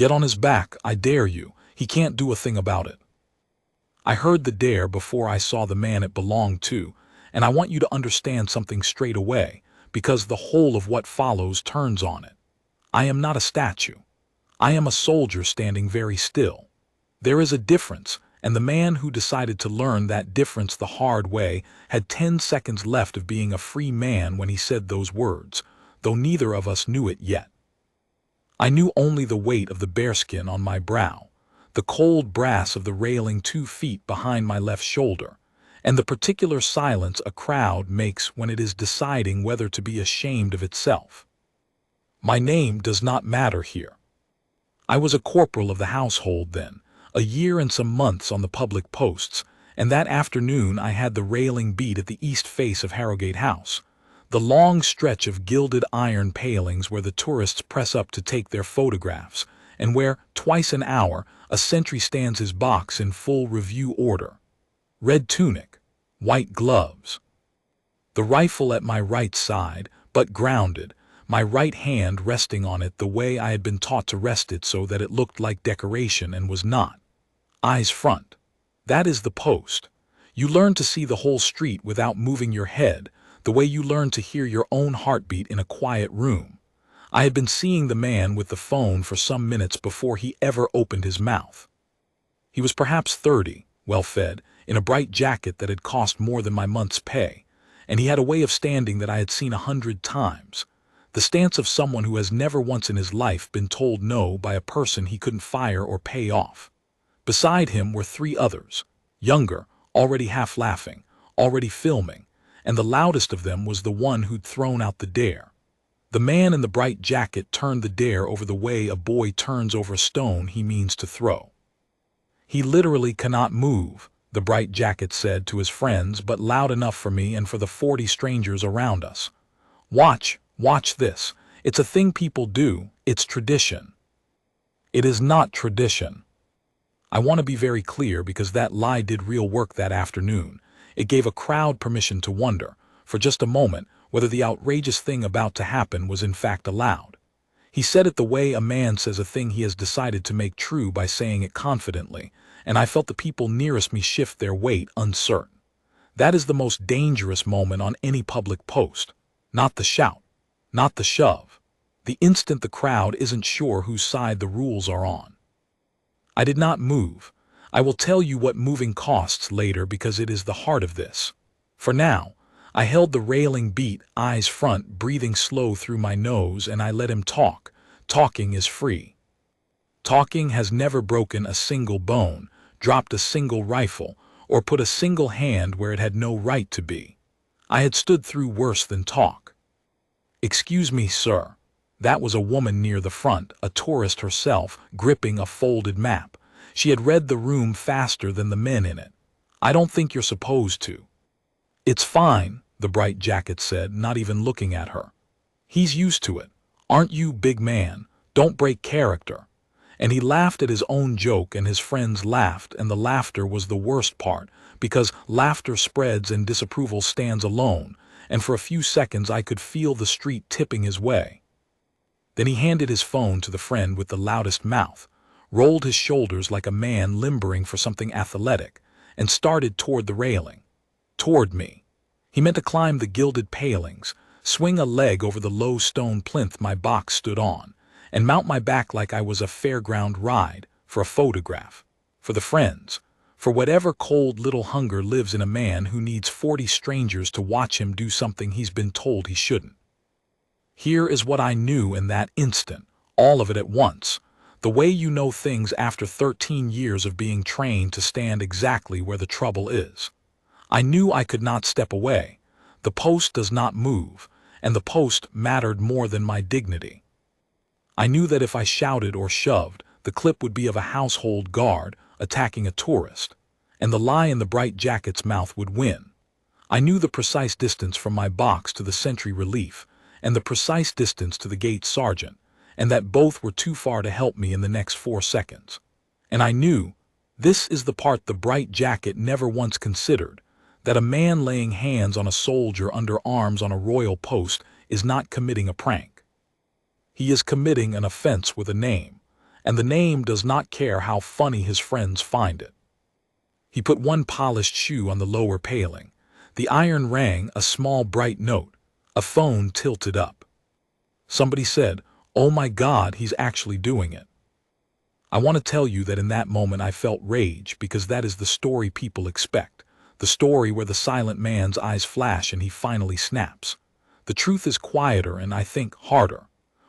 Get on his back, I dare you. He can't do a thing about it. I heard the dare before I saw the man it belonged to, and I want you to understand something straight away, because the whole of what follows turns on it. I am not a statue. I am a soldier standing very still. There is a difference, and the man who decided to learn that difference the hard way had 10 seconds left of being a free man when he said those words, though neither of us knew it yet. I knew only the weight of the bearskin on my brow, the cold brass of the railing 2 feet behind my left shoulder, and the particular silence a crowd makes when it is deciding whether to be ashamed of itself. My name does not matter here. I was a corporal of the household then, a year and some months on the public posts, and that afternoon I had the railing beat at the east face of Harrogate House, the long stretch of gilded iron palings where the tourists press up to take their photographs, and where, twice an hour, a sentry stands his box in full review order. Red tunic, white gloves. The rifle at my right side, but grounded, my right hand resting on it the way I had been taught to rest it so that it looked like decoration and was not. Eyes front. That is the post. You learn to see the whole street without moving your head, the way you learn to hear your own heartbeat in a quiet room. I had been seeing the man with the phone for some minutes before he ever opened his mouth. He was perhaps 30, well-fed, in a bright jacket that had cost more than my month's pay, and he had a way of standing that I had seen 100 times, the stance of someone who has never once in his life been told no by a person he couldn't fire or pay off. Beside him were 3 others, younger, already half laughing, already filming, and the loudest of them was the one who'd thrown out the dare. The man in the bright jacket turned the dare over the way a boy turns over a stone he means to throw. He literally cannot move, the bright jacket said to his friends, but loud enough for me and for the 40 strangers around us. Watch this. It's a thing people do. It's tradition. It is not tradition. I want to be very clear because that lie did real work that afternoon. It gave a crowd permission to wonder, for just a moment, whether the outrageous thing about to happen was in fact allowed. He said it the way a man says a thing he has decided to make true by saying it confidently, and I felt the people nearest me shift their weight uncertain. That is the most dangerous moment on any public post. Not the shout, not the shove. The instant the crowd isn't sure whose side the rules are on. I did not move. I will tell you what moving costs later because it is the heart of this. For now, I held the railing beat, eyes front, breathing slow through my nose, and I let him talk. Talking is free. Talking has never broken a single bone, dropped a single rifle, or put a single hand where it had no right to be. I had stood through worse than talk. Excuse me, sir. That was a woman near the front, a tourist herself, gripping a folded map. She had read the room faster than the men in it. I don't think you're supposed to. It's fine, the bright jacket said, not even looking at her. He's used to it. Aren't you, big man? Don't break character. And he laughed at his own joke, and his friends laughed, and the laughter was the worst part, because laughter spreads and disapproval stands alone, and for a few seconds I could feel the street tipping his way. Then he handed his phone to the friend with the loudest mouth, rolled his shoulders like a man limbering for something athletic, and started toward the railing. Toward me. He meant to climb the gilded palings, swing a leg over the low stone plinth my box stood on, and mount my back like I was a fairground ride, for a photograph, for the friends, for whatever cold little hunger lives in a man who needs 40 strangers to watch him do something he's been told he shouldn't. Here is what I knew in that instant, all of it at once, the way you know things after 13 years of being trained to stand exactly where the trouble is. I knew I could not step away. The post does not move, and the post mattered more than my dignity. I knew that if I shouted or shoved, the clip would be of a household guard attacking a tourist, and the lie in the bright jacket's mouth would win. I knew the precise distance from my box to the sentry relief, and the precise distance to the gate sergeant, and that both were too far to help me in the next 4 seconds. And I knew, this is the part the bright jacket never once considered, that a man laying hands on a soldier under arms on a royal post is not committing a prank. He is committing an offense with a name, and the name does not care how funny his friends find it. He put one polished shoe on the lower paling. The iron rang a small bright note. A phone tilted up. Somebody said, "Oh my God, he's actually doing it." I want to tell you that in that moment I felt rage, because that is the story people expect. The story where the silent man's eyes flash and he finally snaps. The truth is quieter and, I think, harder.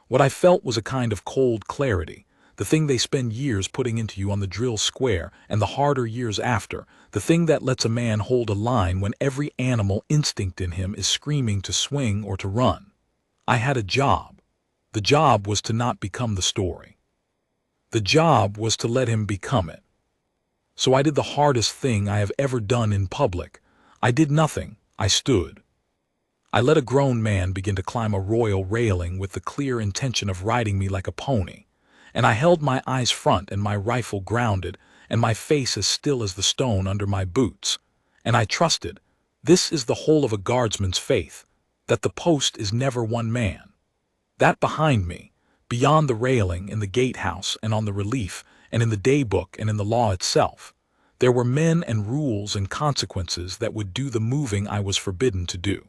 What I felt was a kind of cold clarity, the thing they spend years putting into you on the drill square, and the harder years after, the thing that lets a man hold a line when every animal instinct in him is screaming to swing or to run. I had a job. The job was to not become the story. The job was to let him become it. So I did the hardest thing I have ever done in public. I did nothing. I stood. I let a grown man begin to climb a royal railing with the clear intention of riding me like a pony, and I held my eyes front and my rifle grounded and my face as still as the stone under my boots, and I trusted, this is the whole of a guardsman's faith, that the post is never one man. That behind me, beyond the railing, in the gatehouse and on the relief and in the daybook and in the law itself, there were men and rules and consequences that would do the moving I was forbidden to do.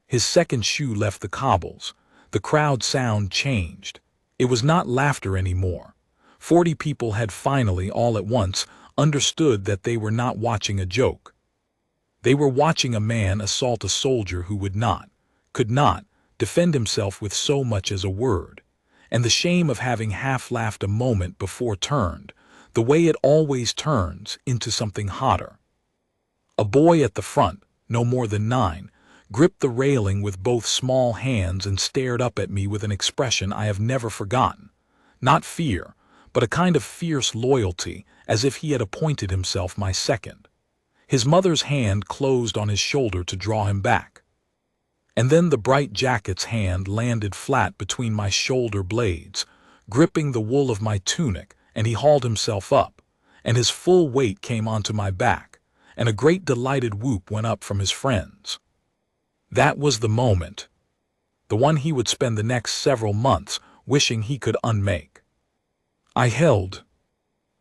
His second shoe left the cobbles. The crowd sound changed. It was not laughter anymore. 40 people had finally, all at once, understood that they were not watching a joke. They were watching a man assault a soldier who would not, could not, defend himself with so much as a word. And the shame of having half-laughed a moment before turned, the way it always turns, into something hotter. A boy at the front, no more than 9, gripped the railing with both small hands and stared up at me with an expression I have never forgotten. Not fear, but a kind of fierce loyalty, as if he had appointed himself my second. His mother's hand closed on his shoulder to draw him back. And then the bright jacket's hand landed flat between my shoulder blades, gripping the wool of my tunic, and he hauled himself up, and his full weight came onto my back, and a great delighted whoop went up from his friends. That was the moment, the one he would spend the next several months wishing he could unmake. I held.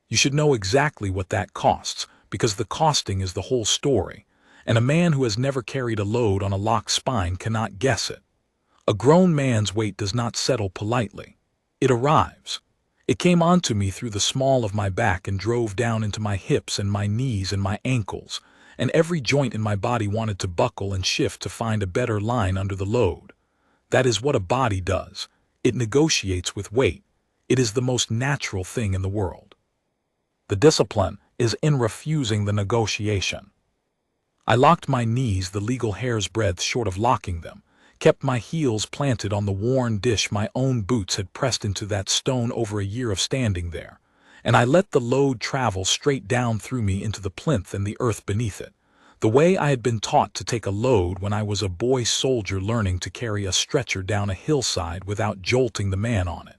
You should know exactly what that costs, because the costing is the whole story, and a man who has never carried a load on a locked spine cannot guess it. A grown man's weight does not settle politely. It arrives. It came onto me through the small of my back and drove down into my hips and my knees and my ankles, and every joint in my body wanted to buckle and shift to find a better line under the load. That is what a body does. It negotiates with weight. It is the most natural thing in the world. The discipline is in refusing the negotiation. I locked my knees the legal hair's breadth short of locking them, kept my heels planted on the worn dish my own boots had pressed into that stone over a year of standing there, and I let the load travel straight down through me into the plinth and the earth beneath it, the way I had been taught to take a load when I was a boy soldier learning to carry a stretcher down a hillside without jolting the man on it.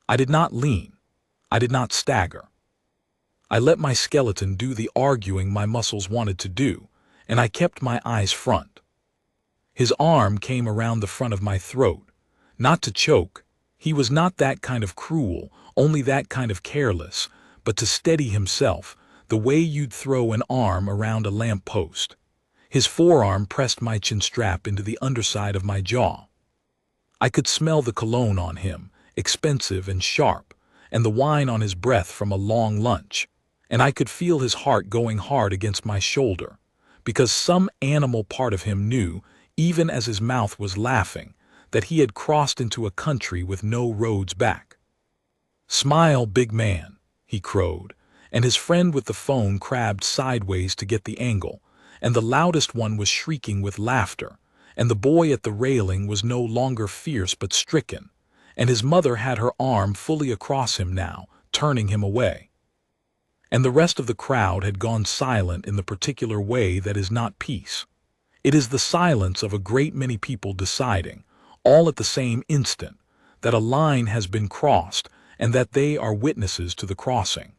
I did not lean. I did not stagger. I let my skeleton do the arguing my muscles wanted to do, and I kept my eyes front. His arm came around the front of my throat, not to choke. He was not that kind of cruel, only that kind of careless, but to steady himself, the way you'd throw an arm around a lamp post. His forearm pressed my chin strap into the underside of my jaw. I could smell the cologne on him, expensive and sharp, and the wine on his breath from a long lunch, and I could feel his heart going hard against my shoulder, because some animal part of him knew, even as his mouth was laughing, that he had crossed into a country with no roads back. "Smile, big man," he crowed, and his friend with the phone crabbed sideways to get the angle, and the loudest one was shrieking with laughter, and the boy at the railing was no longer fierce but stricken, and his mother had her arm fully across him now, turning him away. And the rest of the crowd had gone silent in the particular way that is not peace. It is the silence of a great many people deciding, all at the same instant, that a line has been crossed and that they are witnesses to the crossing.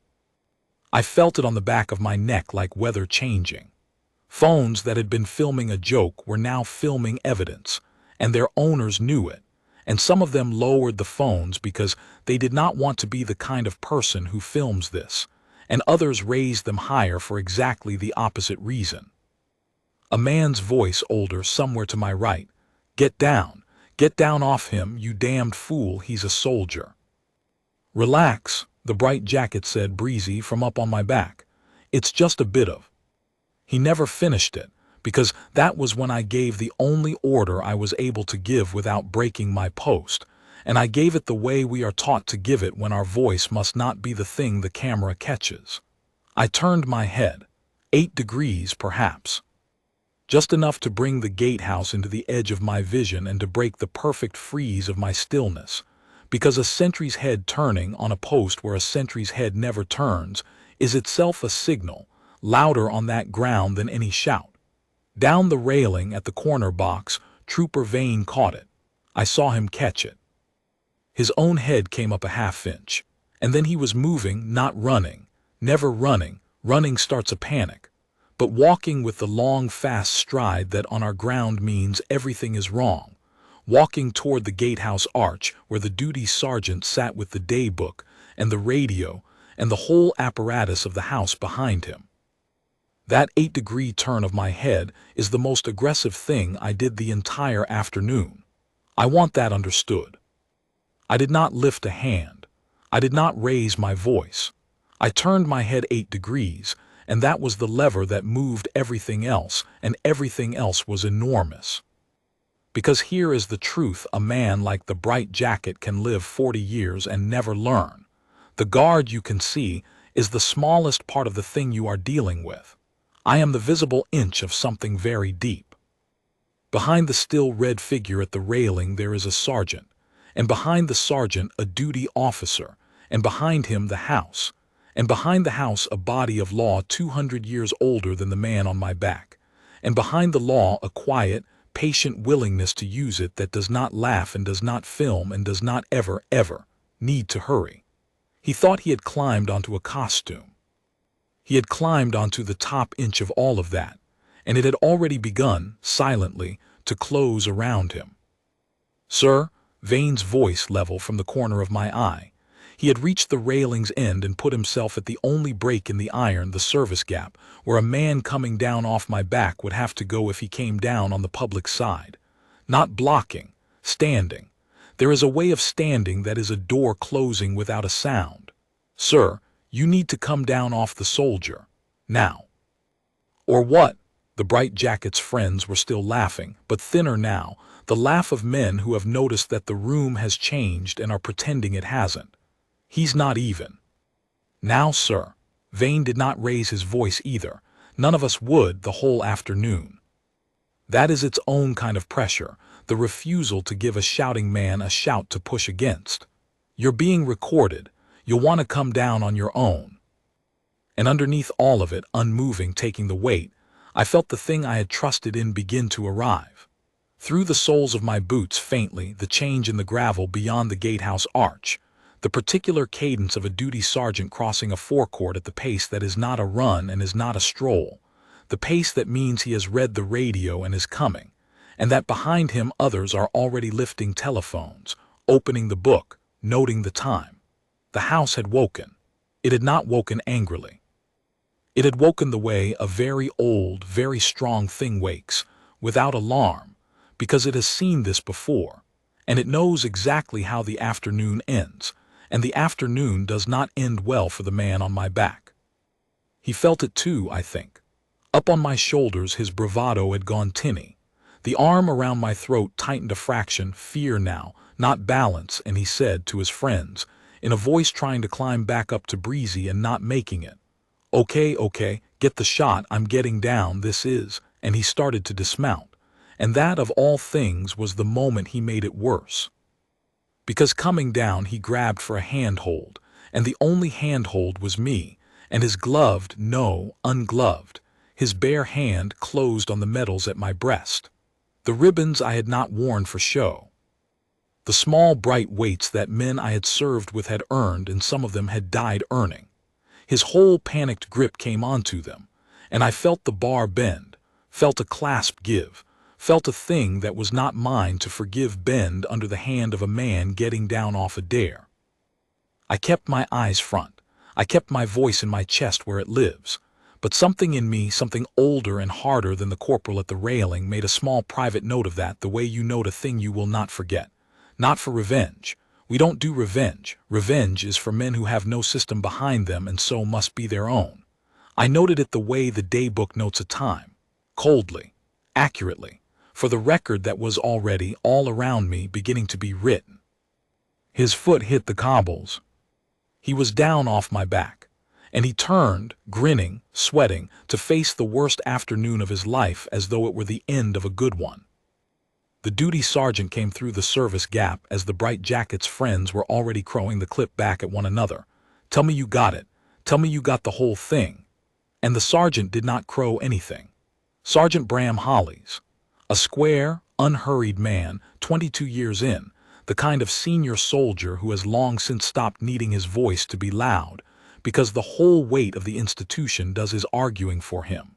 I felt it on the back of my neck like weather changing. Phones that had been filming a joke were now filming evidence, and their owners knew it, and some of them lowered the phones because they did not want to be the kind of person who films this, and others raised them higher for exactly the opposite reason. A man's voice older somewhere to my right. Get down off him, you damned fool, he's a soldier. Relax, the bright jacket said breezy from up on my back. It's just a bit of. He never finished it, because that was when I gave the only order I was able to give without breaking my post, and I gave it the way we are taught to give it when our voice must not be the thing the camera catches. I turned my head, 8 degrees perhaps. Just enough to bring the gatehouse into the edge of my vision and to break the perfect freeze of my stillness, because a sentry's head turning on a post where a sentry's head never turns is itself a signal, louder on that ground than any shout. Down the railing at the corner box, Trooper Vane caught it. I saw him catch it. His own head came up a half-inch, and then he was moving, not running, never running. Running starts a panic, but walking with the long, fast stride that on our ground means everything is wrong, walking toward the gatehouse arch where the duty sergeant sat with the day book and the radio and the whole apparatus of the house behind him. That 8-degree turn of my head is the most aggressive thing I did the entire afternoon. I want that understood. I did not lift a hand. I did not raise my voice. I turned my head 8 degrees, and that was the lever that moved everything else, and everything else was enormous. Because here is the truth: a man like the bright jacket can live 40 years and never learn. The guard you can see is the smallest part of the thing you are dealing with. I am the visible inch of something very deep. Behind the still red figure at the railing there is a sergeant, and behind the sergeant a duty officer, and behind him the house, and behind the house a body of law 200 years older than the man on my back, and behind the law a quiet, patient willingness to use it that does not laugh and does not film and does not ever need to hurry. He thought he had climbed onto a costume. He had climbed onto the top inch of all of that, and it had already begun, silently, to close around him. Sir, Vane's voice level from the corner of my eye. He had reached the railing's end and put himself at the only break in the iron, the service gap, where a man coming down off my back would have to go if he came down on the public side. Not blocking, standing. There is a way of standing that is a door closing without a sound. Sir, you need to come down off the soldier. Now. Or what? The bright jacket's friends were still laughing, but thinner now, the laugh of men who have noticed that the room has changed and are pretending it hasn't. He's not even. Now, sir. Vane did not raise his voice either. None of us would the whole afternoon. That is its own kind of pressure, the refusal to give a shouting man a shout to push against. You're being recorded. You'll want to come down on your own. And underneath all of it, unmoving, taking the weight, I felt the thing I had trusted in begin to arrive. Through the soles of my boots, faintly, the change in the gravel beyond the gatehouse arch, the particular cadence of a duty sergeant crossing a forecourt at the pace that is not a run and is not a stroll, the pace that means he has read the radio and is coming, and that behind him others are already lifting telephones, opening the book, noting the time. The house had woken. It had not woken angrily. It had woken the way a very old, very strong thing wakes, without alarm, because it has seen this before, and it knows exactly how the afternoon ends, and the afternoon does not end well for the man on my back. He felt it too, I think. Up on my shoulders his bravado had gone tinny. The arm around my throat tightened a fraction, fear now, not balance, and he said to his friends, in a voice trying to climb back up to breezy and not making it, Okay, get the shot, I'm getting down, this is, and he started to dismount, and that of all things was the moment he made it worse. Because coming down he grabbed for a handhold, and the only handhold was me, and his gloved, no, ungloved, his bare hand closed on the medals at my breast. The ribbons I had not worn for show. The small bright weights that men I had served with had earned, and some of them had died earning. His whole panicked grip came onto them, and I felt the bar bend, felt a clasp give, felt a thing that was not mine to forgive bend under the hand of a man getting down off a dare. I kept my eyes front. I kept my voice in my chest where it lives. But something in me, something older and harder than the corporal at the railing, made a small private note of that, the way you note a thing you will not forget. Not for revenge. We don't do revenge. Revenge is for men who have no system behind them and so must be their own. I noted it the way the daybook notes a time. Coldly. Accurately. For the record that was already, all around me, beginning to be written. His foot hit the cobbles. He was down off my back. And he turned, grinning, sweating, to face the worst afternoon of his life as though it were the end of a good one. The duty sergeant came through the service gap as the bright jacket's friends were already crowing the clip back at one another. "Tell me you got it. Tell me you got the whole thing." And the sergeant did not crow anything. Sergeant Bram Hollies, a square, unhurried man, 22 years in, the kind of senior soldier who has long since stopped needing his voice to be loud, because the whole weight of the institution does his arguing for him.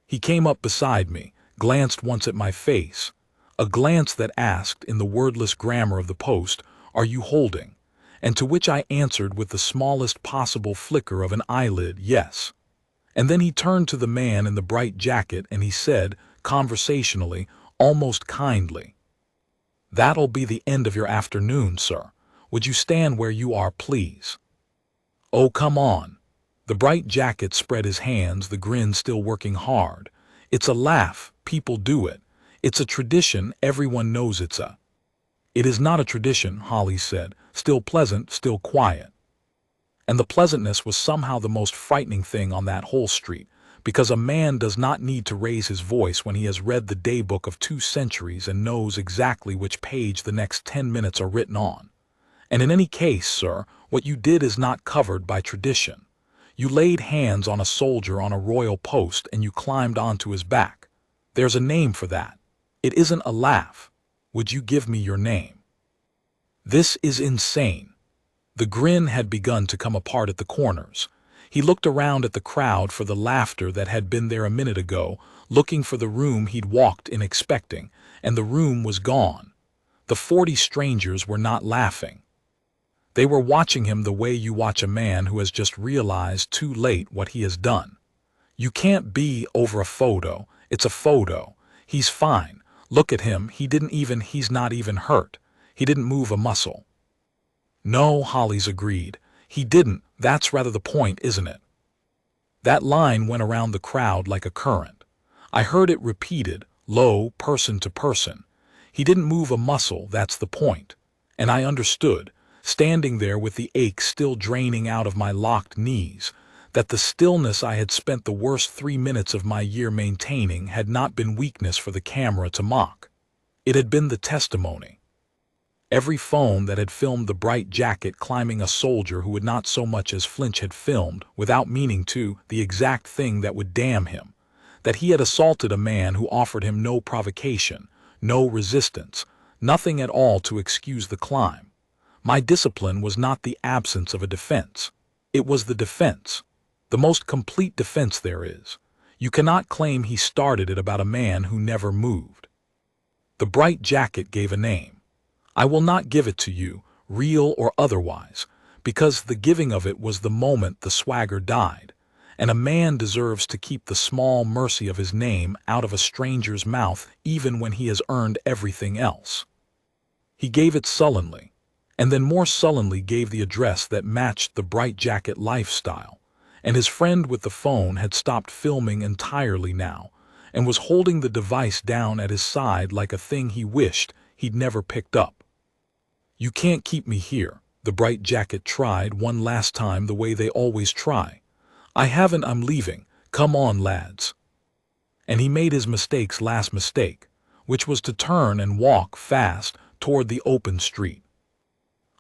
He came up beside me, glanced once at my face, a glance that asked, in the wordless grammar of the post, "Are you holding?" And to which I answered with the smallest possible flicker of an eyelid, "Yes." And then he turned to the man in the bright jacket and he said, conversationally, almost kindly, "That'll be the end of your afternoon, sir. Would you stand where you are, please?" "Oh, come on." The bright jacket spread his hands, the grin still working hard. "It's a laugh. People do it. It's a tradition. Everyone knows it's a—" "It is not a tradition," Holly said, still pleasant, still quiet. And the pleasantness was somehow the most frightening thing on that whole street, because a man does not need to raise his voice when he has read the daybook of 2 centuries and knows exactly which page the next 10 minutes are written on. And in any case, sir, what you did is not covered by tradition. You laid hands on a soldier on a royal post and you climbed onto his back. There's a name for that. It isn't a laugh. Would you give me your name? This is insane. The grin had begun to come apart at the corners. He looked around at the crowd for the laughter that had been there a minute ago, looking for the room he'd walked in expecting, and the room was gone. The 40 strangers were not laughing. They were watching him the way you watch a man who has just realized too late what he has done. You can't be over a photo. It's a photo. He's fine. Look at him. He's not even hurt. He didn't move a muscle. No, Hollies agreed. He didn't. That's rather the point, isn't it? That line went around the crowd like a current. I heard it repeated, low, person to person. He didn't move a muscle, that's the point. And I understood, standing there with the ache still draining out of my locked knees, that the stillness I had spent the worst 3 minutes of my year maintaining had not been weakness for the camera to mock. It had been the testimony. Every phone that had filmed the bright jacket climbing a soldier who would not so much as flinch had filmed, without meaning to, the exact thing that would damn him. That he had assaulted a man who offered him no provocation, no resistance, nothing at all to excuse the climb. My discipline was not the absence of a defense. It was the defense. The most complete defense there is. You cannot claim he started it about a man who never moved. The bright jacket gave a name. I will not give it to you, real or otherwise, because the giving of it was the moment the swagger died, and a man deserves to keep the small mercy of his name out of a stranger's mouth even when he has earned everything else. He gave it sullenly, and then more sullenly gave the address that matched the bright jacket lifestyle, and his friend with the phone had stopped filming entirely now, and was holding the device down at his side like a thing he wished he'd never picked up. "You can't keep me here," the bright jacket tried one last time the way they always try. I'm leaving. Come on, lads." And he made his last mistake, which was to turn and walk fast toward the open street.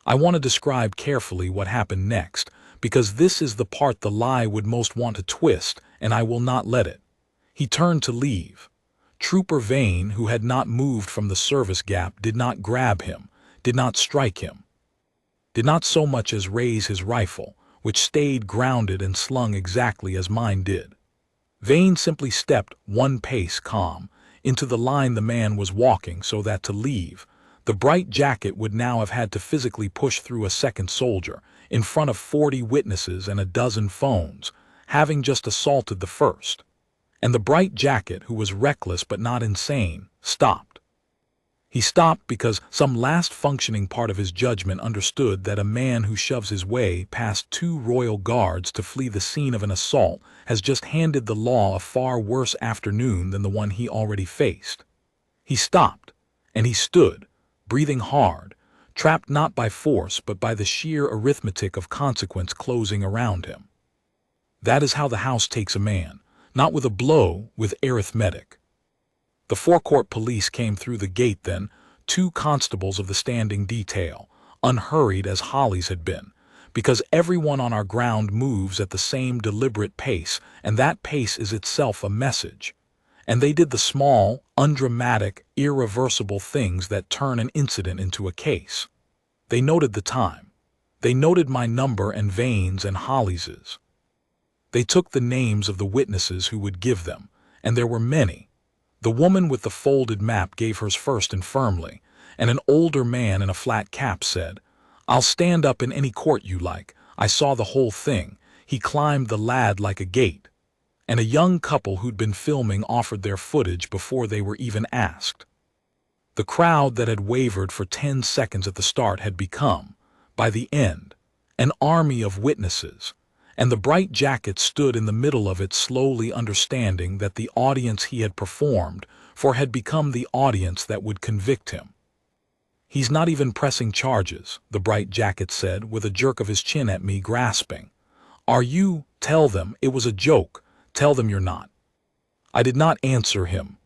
I want to describe carefully what happened next, because this is the part the lie would most want to twist, and I will not let it. He turned to leave. Trooper Vane, who had not moved from the service gap, did not grab him, did not strike him, did not so much as raise his rifle, which stayed grounded and slung exactly as mine did. Vane simply stepped 1 pace calm, into the line the man was walking, so that to leave, the bright jacket would now have had to physically push through a second soldier, in front of 40 witnesses and a dozen phones, having just assaulted the first. And the bright jacket, who was reckless but not insane, stopped. He stopped because some last functioning part of his judgment understood that a man who shoves his way past 2 royal guards to flee the scene of an assault has just handed the law a far worse afternoon than the one he already faced. He stopped, and he stood, breathing hard, trapped not by force but by the sheer arithmetic of consequence closing around him. That is how the house takes a man, not with a blow, with arithmetic. The forecourt police came through the gate then, 2 constables of the standing detail, unhurried as Holly's had been, because everyone on our ground moves at the same deliberate pace, and that pace is itself a message. And they did the small, undramatic, irreversible things that turn an incident into a case. They noted the time. They noted my number and Vane's and Holly's. They took the names of the witnesses who would give them, and there were many. The woman with the folded map gave hers first and firmly, and an older man in a flat cap said, "I'll stand up in any court you like. I saw the whole thing. He climbed the lad like a gate." And a young couple who'd been filming offered their footage before they were even asked. The crowd that had wavered for 10 seconds at the start had become, by the end, an army of witnesses, and the bright jacket stood in the middle of it, slowly understanding that the audience he had performed for had become the audience that would convict him. "He's not even pressing charges," the bright jacket said, with a jerk of his chin at me, grasping. "Are you? Tell them it was a joke. Tell them you're not." I did not answer him.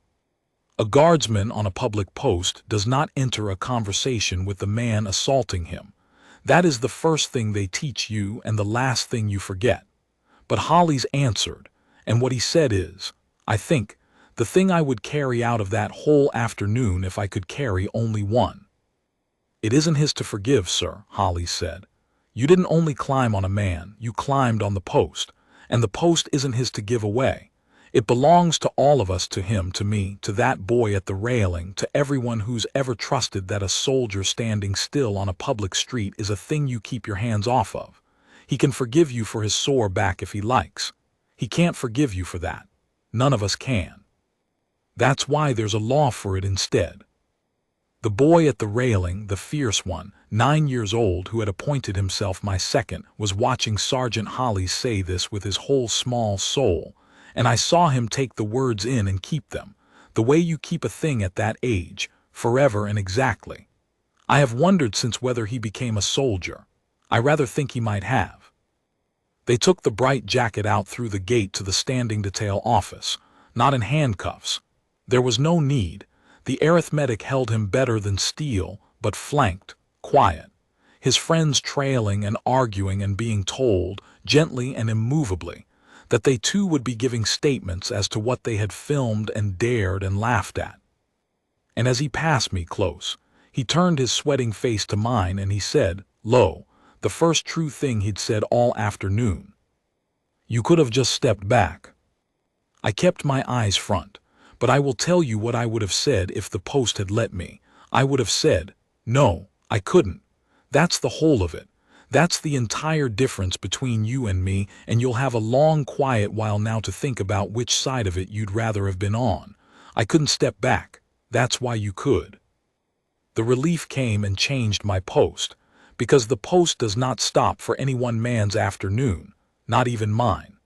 A guardsman on a public post does not enter a conversation with the man assaulting him. That is the first thing they teach you and the last thing you forget. But Holly's answered, and what he said is, I think, the thing I would carry out of that whole afternoon if I could carry only one. "It isn't his to forgive, sir," Holly said. "You didn't only climb on a man, you climbed on the post, and the post isn't his to give away. It belongs to all of us, to him, to me, to that boy at the railing, to everyone who's ever trusted that a soldier standing still on a public street is a thing you keep your hands off of. He can forgive you for his sore back if he likes. He can't forgive you for that. None of us can. That's why there's a law for it instead." The boy at the railing, the fierce one, 9 years old, who had appointed himself my second, was watching Sergeant Holly say this with his whole small soul, and I saw him take the words in and keep them, the way you keep a thing at that age, forever and exactly. I have wondered since whether he became a soldier. I rather think he might have. They took the bright jacket out through the gate to the standing detail office, not in handcuffs. There was no need. The arithmetic held him better than steel, but flanked, quiet, his friends trailing and arguing and being told, gently and immovably, that they too would be giving statements as to what they had filmed and dared and laughed at. And as he passed me close, he turned his sweating face to mine and he said, lo, the first true thing he'd said all afternoon. "You could have just stepped back." I kept my eyes front, but I will tell you what I would have said if the post had let me. I would have said, "No, I couldn't." That's the whole of it. That's the entire difference between you and me, and you'll have a long quiet while now to think about which side of it you'd rather have been on. I couldn't step back. That's why you could. The relief came and changed my post, because the post does not stop for any one man's afternoon, not even mine.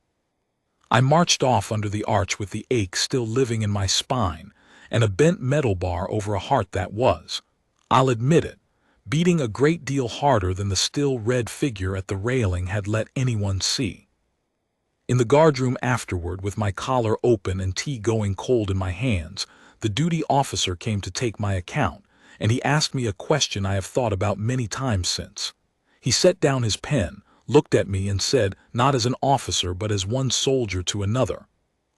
I marched off under the arch with the ache still living in my spine, and a bent metal bar over a heart that was, I'll admit it, beating a great deal harder than the still red figure at the railing had let anyone see. In the guardroom afterward, with my collar open and tea going cold in my hands, the duty officer came to take my account, and he asked me a question I have thought about many times since. He set down his pen, looked at me and said, not as an officer but as one soldier to another,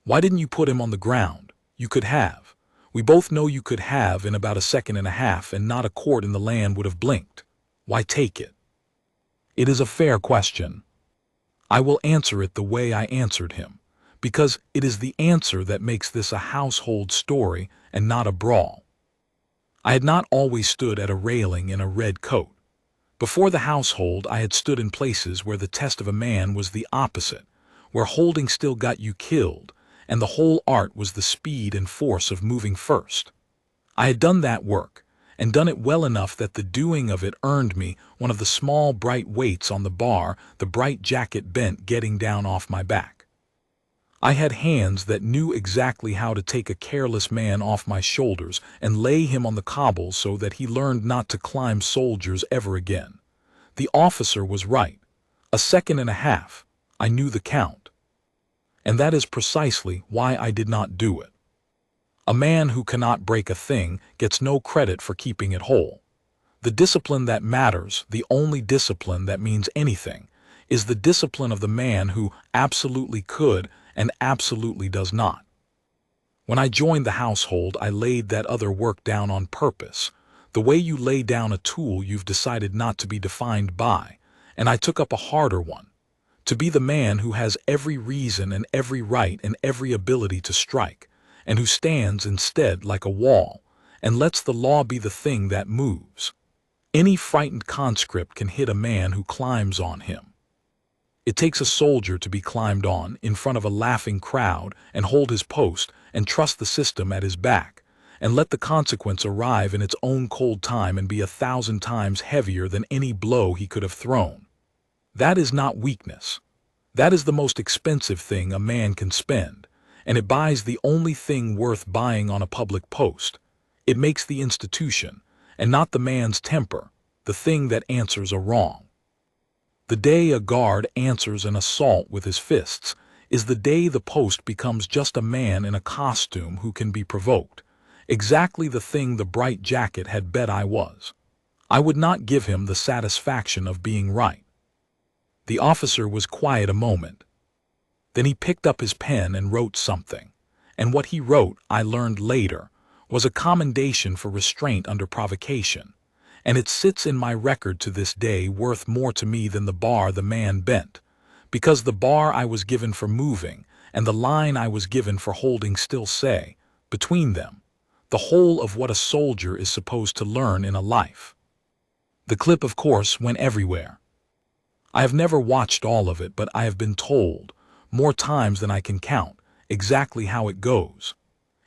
"Why didn't you put him on the ground? You could have. We both know you could have in about a second and a half, and not a court in the land would have blinked. Why take it?" It is a fair question. I will answer it the way I answered him, because it is the answer that makes this a household story and not a brawl. I had not always stood at a railing in a red coat. Before the household, I had stood in places where the test of a man was the opposite, where holding still got you killed, and the whole art was the speed and force of moving first. I had done that work, and done it well enough that the doing of it earned me one of the small bright weights on the bar, the bright jacket bent getting down off my back. I had hands that knew exactly how to take a careless man off my shoulders and lay him on the cobbles so that he learned not to climb soldiers ever again. The officer was right. A second and a half, I knew the count. And that is precisely why I did not do it. A man who cannot break a thing gets no credit for keeping it whole. The discipline that matters, the only discipline that means anything, is the discipline of the man who absolutely could and absolutely does not. When I joined the household, I laid that other work down on purpose, the way you lay down a tool you've decided not to be defined by, and I took up a harder one, to be the man who has every reason and every right and every ability to strike, and who stands instead like a wall, and lets the law be the thing that moves. Any frightened conscript can hit a man who climbs on him. It takes a soldier to be climbed on in front of a laughing crowd and hold his post and trust the system at his back, and let the consequence arrive in its own cold time and be 1,000 times heavier than any blow he could have thrown. That is not weakness. That is the most expensive thing a man can spend, and it buys the only thing worth buying on a public post. It makes the institution, and not the man's temper, the thing that answers a wrong. The day a guard answers an assault with his fists is the day the post becomes just a man in a costume who can be provoked, exactly the thing the bright jacket had bet I was. I would not give him the satisfaction of being right. The officer was quiet a moment. Then he picked up his pen and wrote something, and what he wrote, I learned later, was a commendation for restraint under provocation, and it sits in my record to this day, worth more to me than the bar the man bent, because the bar I was given for moving and the line I was given for holding still say, between them, the whole of what a soldier is supposed to learn in a life. The clip, of course, went everywhere. I have never watched all of it, but I have been told, more times than I can count, exactly how it goes.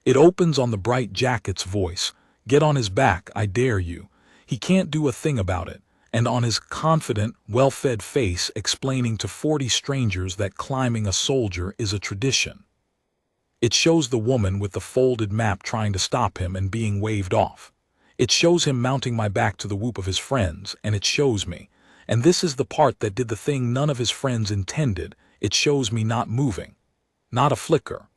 It opens on the bright jacket's voice, "Get on his back, I dare you. He can't do a thing about it," and on his confident, well-fed face explaining to 40 strangers that climbing a soldier is a tradition. It shows the woman with the folded map trying to stop him and being waved off. It shows him mounting my back to the whoop of his friends, and it shows me, and this is the part that did the thing none of his friends intended, it shows me not moving, not a flicker,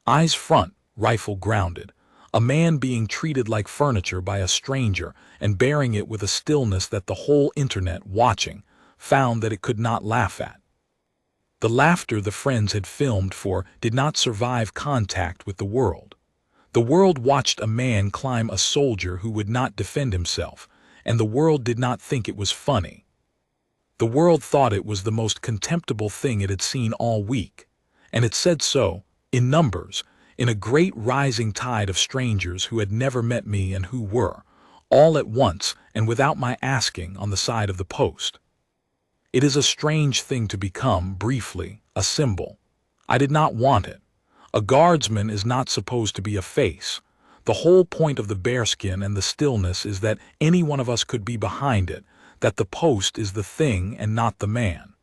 eyes front, rifle grounded, a man being treated like furniture by a stranger and bearing it with a stillness that the whole internet, watching, found that it could not laugh at. The laughter the friends had filmed for did not survive contact with the world. The world watched a man climb a soldier who would not defend himself, and the world did not think it was funny. The world thought it was the most contemptible thing it had seen all week, and it said so, in numbers, in a great rising tide of strangers who had never met me and who were, all at once and without my asking, on the side of the post. It is a strange thing to become, briefly, a symbol. I did not want it. A guardsman is not supposed to be a face. The whole point of the bearskin and the stillness is that any one of us could be behind it, that the post is the thing and not the man.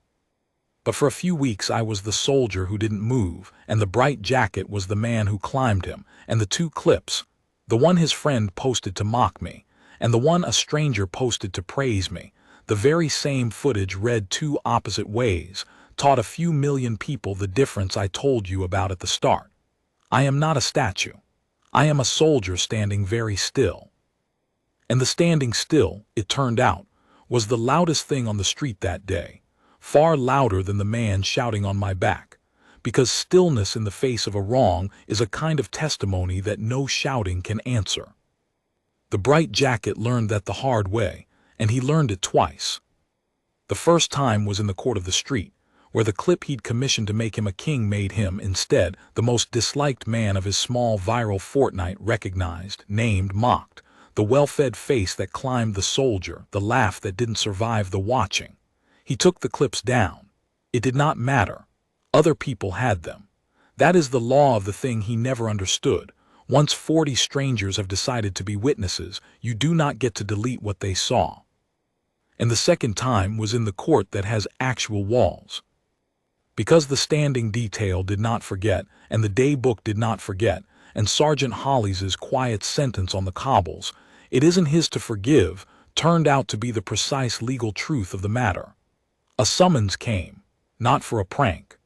But for a few weeks I was the soldier who didn't move, and the bright jacket was the man who climbed him, and the two clips, the one his friend posted to mock me, and the one a stranger posted to praise me, the very same footage read two opposite ways, taught a few million people the difference I told you about at the start. I am not a statue. I am a soldier standing very still. And the standing still, it turned out, was the loudest thing on the street that day. Far louder than the man shouting on my back, because stillness in the face of a wrong is a kind of testimony that no shouting can answer. The bright jacket learned that the hard way, and he learned it twice. The first time was in the court of the street, where the clip he'd commissioned to make him a king made him, instead, the most disliked man of his small viral fortnight, recognized, named, mocked, the well-fed face that climbed the soldier, the laugh that didn't survive the watching. He took the clips down. It did not matter. Other people had them. That is the law of the thing he never understood. Once 40 strangers have decided to be witnesses, you do not get to delete what they saw. And the second time was in the court that has actual walls. Because the standing detail did not forget, and the day book did not forget, and Sergeant Hollies' quiet sentence on the cobbles, "It isn't his to forgive," turned out to be the precise legal truth of the matter. A summons came, not for a prank.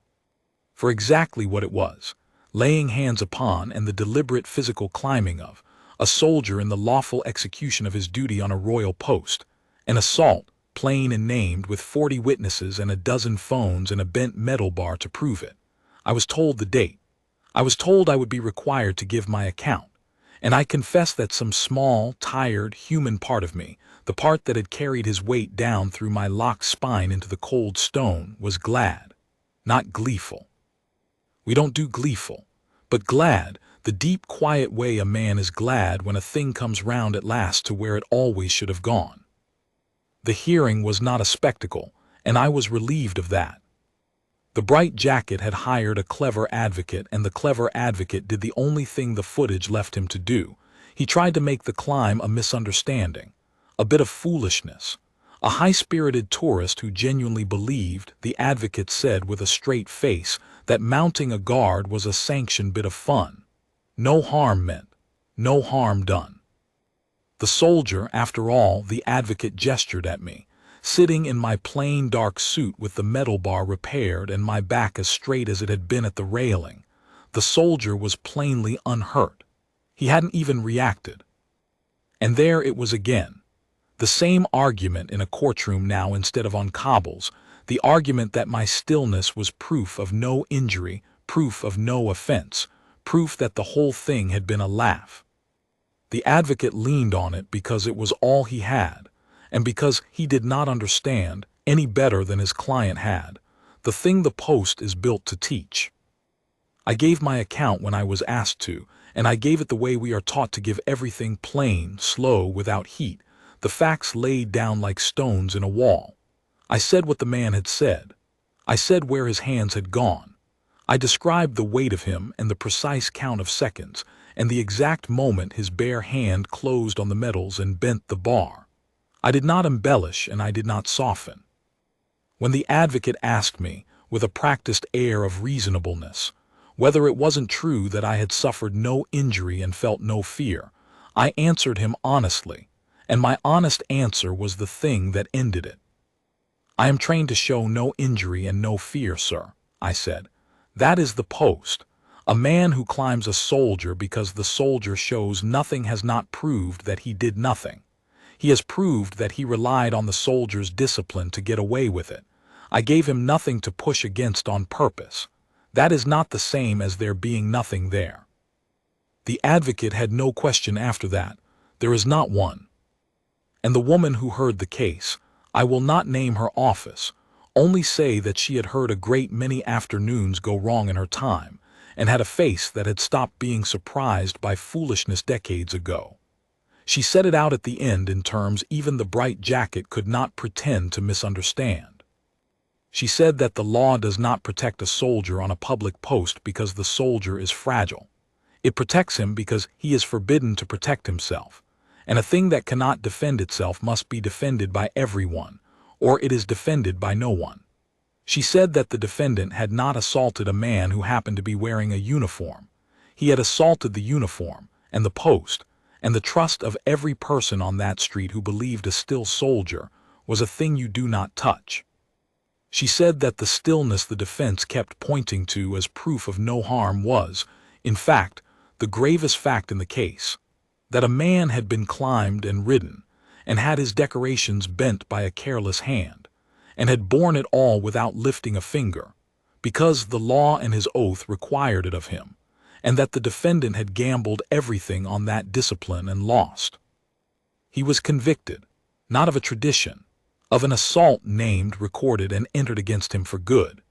For exactly what it was, laying hands upon and the deliberate physical climbing of a soldier in the lawful execution of his duty on a royal post, an assault, plain and named, with 40 witnesses and a dozen phones and a bent metal bar to prove it. I was told the date. I was told I would be required to give my account, and I confess that some small, tired, human part of me, the part that had carried his weight down through my locked spine into the cold stone, was glad, not gleeful. We don't do gleeful, but glad, the deep, quiet way a man is glad when a thing comes round at last to where it always should have gone. The hearing was not a spectacle, and I was relieved of that. The bright jacket had hired a clever advocate, and the clever advocate did the only thing the footage left him to do. He tried to make the climb a misunderstanding, a bit of foolishness. A high-spirited tourist who genuinely believed, the advocate said with a straight face, that mounting a guard was a sanctioned bit of fun. No harm meant, no harm done. The soldier, after all, the advocate gestured at me, sitting in my plain dark suit with the metal bar repaired and my back as straight as it had been at the railing. The soldier was plainly unhurt. He hadn't even reacted. And there it was again. The same argument in a courtroom now instead of on cobbles, the argument that my stillness was proof of no injury, proof of no offense, proof that the whole thing had been a laugh. The advocate leaned on it because it was all he had, and because he did not understand, any better than his client had, the thing the post is built to teach. I gave my account when I was asked to, and I gave it the way we are taught to give everything, plain, slow, without heat, the facts laid down like stones in a wall. I said what the man had said. I said where his hands had gone. I described the weight of him and the precise count of seconds, and the exact moment his bare hand closed on the metals and bent the bar. I did not embellish and I did not soften. When the advocate asked me, with a practiced air of reasonableness, whether it wasn't true that I had suffered no injury and felt no fear, I answered him honestly, and my honest answer was the thing that ended it. "I am trained to show no injury and no fear, sir," I said. "That is the post. A man who climbs a soldier because the soldier shows nothing has not proved that he did nothing. He has proved that he relied on the soldier's discipline to get away with it. I gave him nothing to push against on purpose. That is not the same as there being nothing there." The advocate had no question after that. There is not one. And the woman who heard the case, I will not name her office, only say that she had heard a great many afternoons go wrong in her time, and had a face that had stopped being surprised by foolishness decades ago. She set it out at the end in terms even the bright jacket could not pretend to misunderstand. She said that the law does not protect a soldier on a public post because the soldier is fragile. It protects him because he is forbidden to protect himself, and a thing that cannot defend itself must be defended by everyone, or it is defended by no one. She said that the defendant had not assaulted a man who happened to be wearing a uniform. He had assaulted the uniform, and the post, and the trust of every person on that street who believed a still soldier was a thing you do not touch. She said that the stillness the defense kept pointing to as proof of no harm was, in fact, the gravest fact in the case, that a man had been climbed and ridden, and had his decorations bent by a careless hand, and had borne it all without lifting a finger, because the law and his oath required it of him, and that the defendant had gambled everything on that discipline and lost. He was convicted, not of a tradition, of an assault named, recorded, and entered against him for good.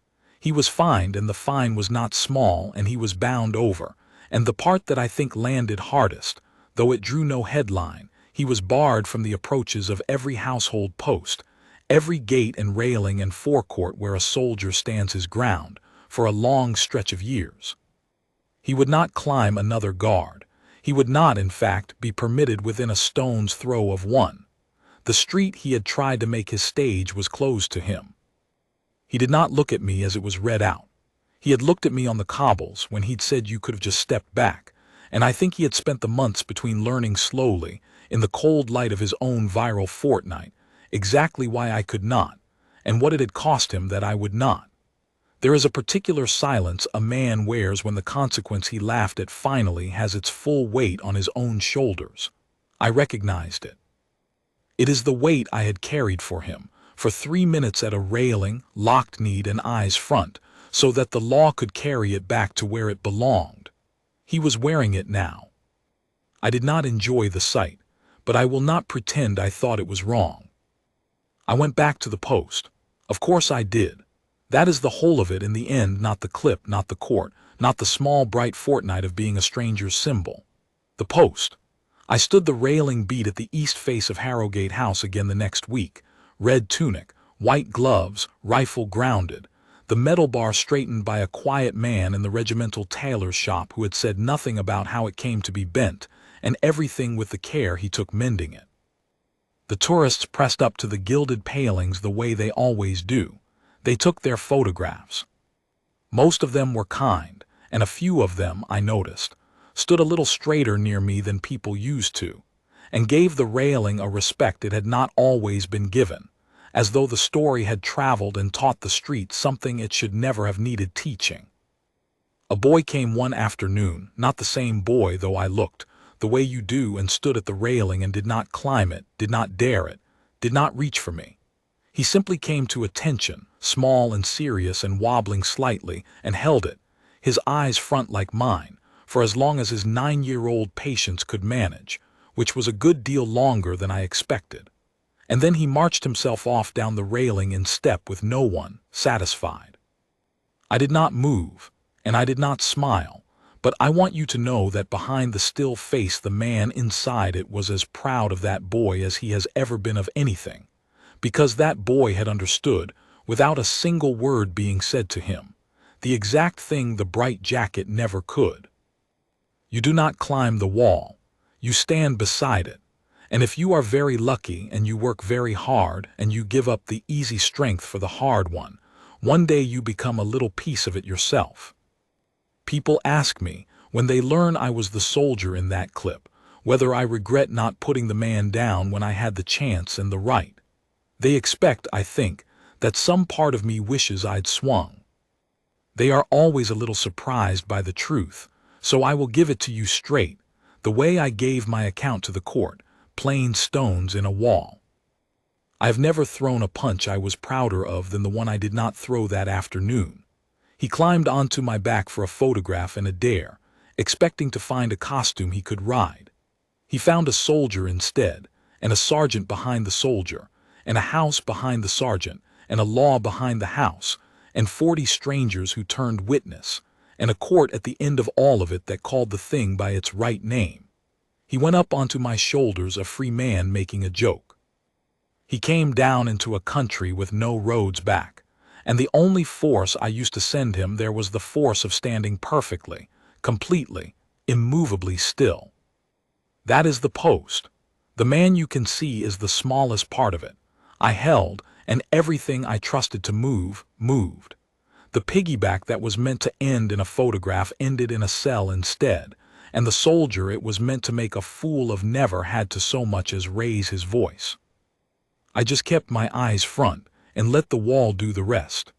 He was fined, and the fine was not small, and he was bound over. And the part that I think landed hardest, though it drew no headline, he was barred from the approaches of every household post, every gate and railing and forecourt where a soldier stands his ground, for a long stretch of years. He would not climb another guard. He would not, in fact, be permitted within a stone's throw of one. The street he had tried to make his stage was closed to him. He did not look at me as it was read out. He had looked at me on the cobbles when he'd said you could have just stepped back, and I think he had spent the months between learning slowly, in the cold light of his own viral fortnight, exactly why I could not, and what it had cost him that I would not. There is a particular silence a man wears when the consequence he laughed at finally has its full weight on his own shoulders. I recognized it. It is the weight I had carried for him, for 3 minutes at a railing, locked-kneed and eyes front, so that the law could carry it back to where it belonged. He was wearing it now. I did not enjoy the sight, but I will not pretend I thought it was wrong. I went back to the post. Of course I did. That is the whole of it in the end, not the clip, not the court, not the small bright fortnight of being a stranger's symbol. The post. I stood the railing beat at the east face of Harrogate House again the next week. Red tunic, white gloves, rifle grounded, the metal bar straightened by a quiet man in the regimental tailor's shop who had said nothing about how it came to be bent, and everything with the care he took mending it. The tourists pressed up to the gilded palings the way they always do. They took their photographs. Most of them were kind, and a few of them, I noticed, stood a little straighter near me than people used to, and gave the railing a respect it had not always been given, as though the story had traveled and taught the street something it should never have needed teaching. A boy came one afternoon, not the same boy though I looked, the way you do, and stood at the railing and did not climb it, did not dare it, did not reach for me. He simply came to attention, small and serious and wobbling slightly, and held it, his eyes front like mine, for as long as his 9-year-old patience could manage, which was a good deal longer than I expected. And then he marched himself off down the railing in step with no one, satisfied. I did not move, and I did not smile, but I want you to know that behind the still face the man inside it was as proud of that boy as he has ever been of anything, because that boy had understood, without a single word being said to him, the exact thing the bright jacket never could. You do not climb the wall. You stand beside it, and if you are very lucky and you work very hard and you give up the easy strength for the hard one day you become a little piece of it yourself. People ask me, when they learn I was the soldier in that clip, whether I regret not putting the man down when I had the chance and the right. They expect, I think, that some part of me wishes I'd swung. They are always a little surprised by the truth, so I will give it to you straight, the way I gave my account to the court, plain stones in a wall. I have never thrown a punch I was prouder of than the one I did not throw that afternoon. He climbed onto my back for a photograph and a dare, expecting to find a costume he could ride. He found a soldier instead, and a sergeant behind the soldier, and a house behind the sergeant, and a law behind the house, and 40 strangers who turned witness, and a court at the end of all of it that called the thing by its right name. He went up onto my shoulders, a free man making a joke. He came down into a country with no roads back, and the only force I used to send him there was the force of standing perfectly, completely, immovably still. That is the post. The man you can see is the smallest part of it. I held, and everything I trusted to move, moved. The piggyback that was meant to end in a photograph ended in a cell instead, and the soldier it was meant to make a fool of never had to so much as raise his voice. I just kept my eyes front and let the wall do the rest.